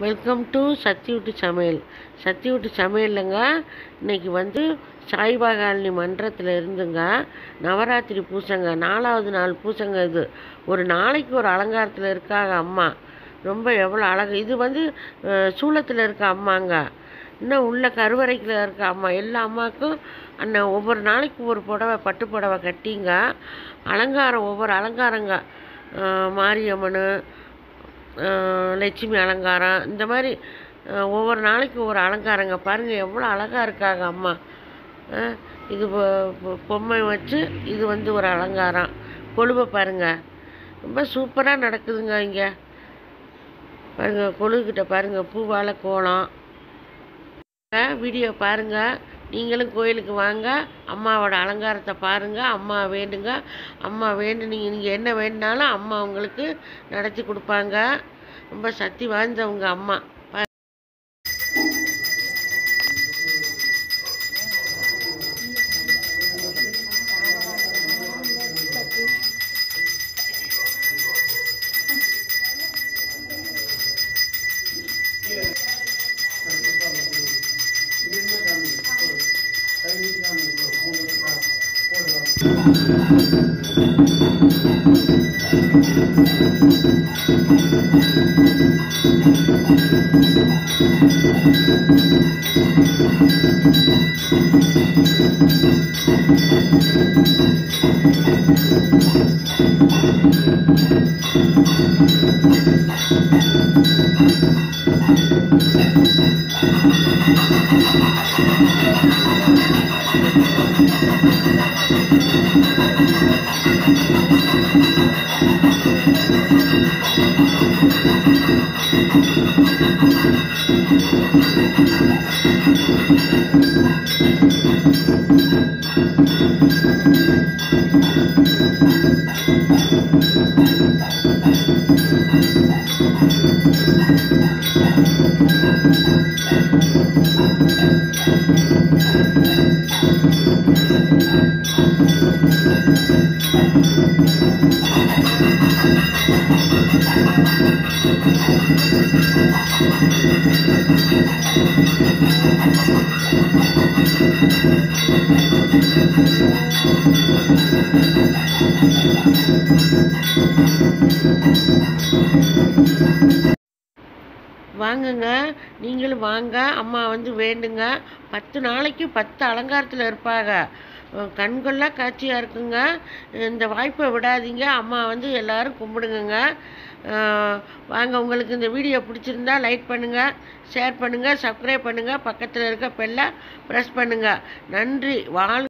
Welcome to சத்தியூட்டு சமையல். சத்தியூட்டு சமையலுங்க. இன்றைக்கி வந்து சாய்பாகாலனி மன்றத்தில் இருந்துங்க நவராத்திரி பூசைங்க, 4வது நாள் பூசைங்க. இது ஒரு நாளைக்கு ஒரு அலங்காரத்தில் இருக்காங்க அம்மா. ரொம்ப எவ்வளோ அழகு. இது வந்து சூளத்தில் இருக்க அம்மாங்க. இன்னும் உள்ள கருவறைக்கில் இருக்க அம்மா. எல்லா அம்மாவுக்கும் ஒவ்வொரு நாளைக்கு ஒரு புடவை, பட்டு புடவை கட்டிங்க அலங்காரம், ஒவ்வொரு அலங்காரங்க. மாரியம்மன், லட்சுமி அலங்காரம், இந்த மாதிரி ஒவ்வொரு நாளைக்கு ஒவ்வொரு அலங்காரங்க. பாருங்கள் எவ்வளோ அழகாக இருக்காங்க அம்மா. இது பொம்மை வச்சு இது வந்து ஒரு அலங்காரம். கொலுவை பாருங்கள், ரொம்ப சூப்பராக நடக்குதுங்க இங்கே. பாருங்கள் கொலுக்கிட்ட பாருங்கள், பூவால் கோலம். வீடியோ பாருங்கள். நீங்களும் கோயிலுக்கு வாங்க, அம்மாவோட அலங்காரத்தை பாருங்கள். அம்மா வேண்டுங்க. அம்மா நீங்கள் என்ன வேணுனாலும் அம்மா உங்களுக்கு நடத்தி கொடுப்பாங்க. ரொம்ப சக்தி வாய்ந்தவங்க அம்மா. வாங்குங்க, நீங்களும் வாங்க. அம்மா வந்து வேண்டுங்க. 10 நாளைக்கு 10 அலங்காரத்தில் இருப்பாங்க. கண்கொள்ளா காட்சியாக இருக்குங்க. இந்த வாய்ப்பை விடாதீங்க. அம்மா வந்து எல்லோரும் கும்பிடுங்க. வாங்க. உங்களுக்கு இந்த வீடியோ பிடிச்சிருந்தா லைக் பண்ணுங்கள், ஷேர் பண்ணுங்கள், சப்ஸ்கிரைப் பண்ணுங்கள், பக்கத்தில் இருக்க பெல்லை ப்ரெஸ் பண்ணுங்கள். நன்றி. வாழ்க.